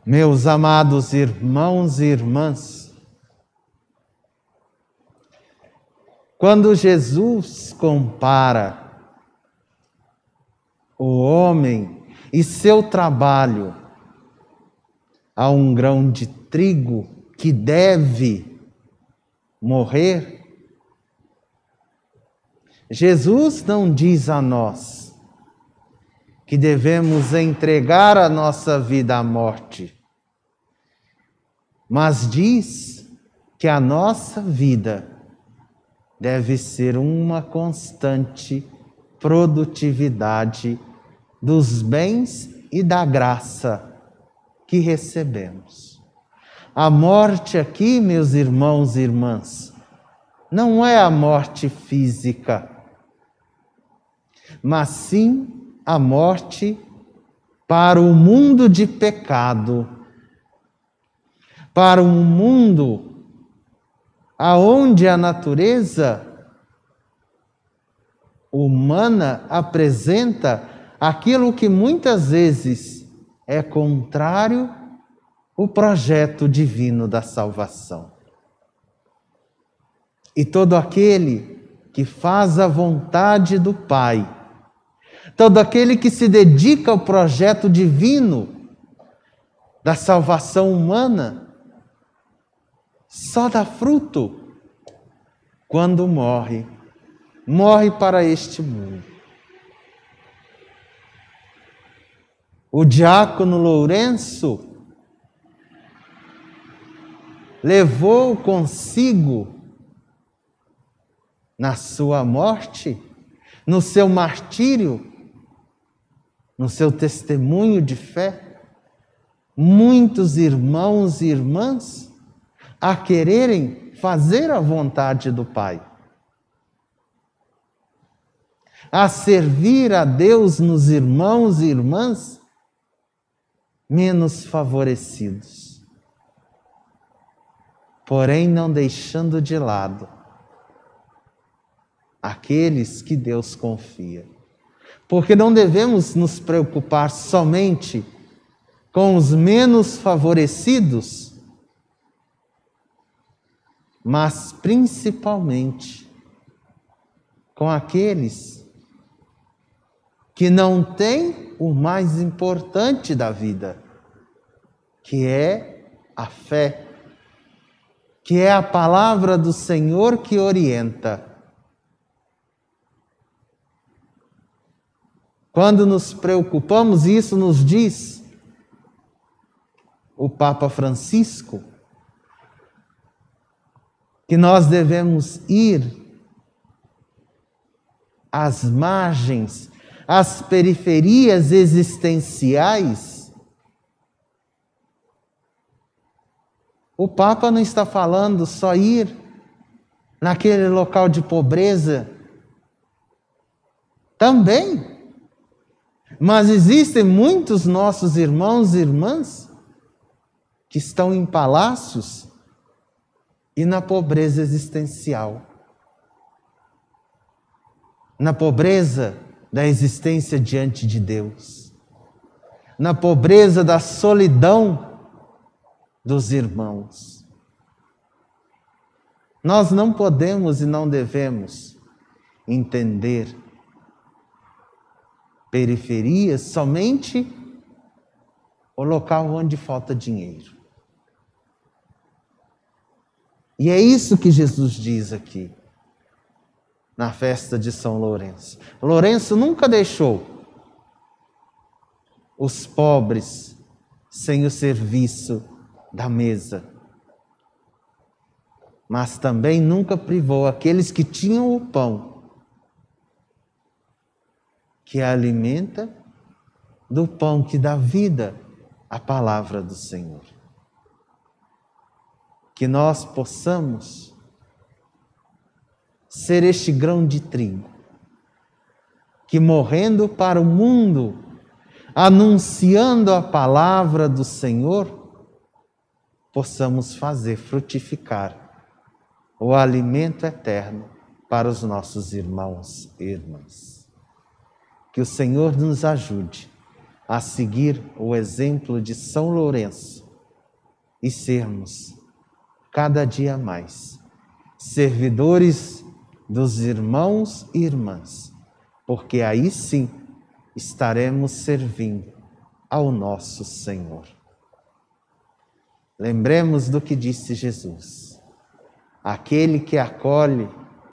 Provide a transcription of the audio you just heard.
Meus amados irmãos e irmãs, quando Jesus compara o homem e seu trabalho a um grão de trigo que deve morrer, Jesus não diz a nós que devemos entregar a nossa vida à morte, mas diz que a nossa vida deve ser uma constante produtividade dos bens e da graça que recebemos. A morte aqui, meus irmãos e irmãs, não é a morte física, mas sim a morte para o mundo de pecado, para um mundo aonde a natureza humana apresenta aquilo que muitas vezes é contrário ao projeto divino da salvação. E todo aquele que faz a vontade do Pai, todo aquele que se dedica ao projeto divino da salvação humana, só dá fruto quando morre para este mundo. O diácono Lourenço levou consigo na sua morte, no seu martírio, no seu testemunho de fé, muitos irmãos e irmãs a quererem fazer a vontade do Pai, a servir a Deus nos irmãos e irmãs menos favorecidos, porém não deixando de lado aqueles que Deus confia. Porque não devemos nos preocupar somente com os menos favorecidos, mas principalmente com aqueles que não têm o mais importante da vida, que é a fé, que é a palavra do Senhor que orienta. Quando nos preocupamos, isso nos diz o Papa Francisco, que nós devemos ir às margens, às periferias existenciais. O Papa não está falando só ir naquele local de pobreza, também. Mas existem muitos nossos irmãos e irmãs que estão em palácios e na pobreza existencial, na pobreza da existência diante de Deus, na pobreza da solidão dos irmãos. Nós não podemos e não devemos entender periferias somente o local onde falta dinheiro. E é isso que Jesus diz aqui, na festa de São Lourenço. Lourenço nunca deixou os pobres sem o serviço da mesa, mas também nunca privou aqueles que tinham o pão, que alimenta, do pão que dá vida, a palavra do Senhor. Que nós possamos ser este grão de trigo, que morrendo para o mundo, anunciando a palavra do Senhor, possamos fazer frutificar o alimento eterno para os nossos irmãos e irmãs. Que o Senhor nos ajude a seguir o exemplo de São Lourenço e sermos, cada dia mais, servidores dos irmãos e irmãs, porque aí sim estaremos servindo ao nosso Senhor. Lembremos do que disse Jesus: aquele que acolhe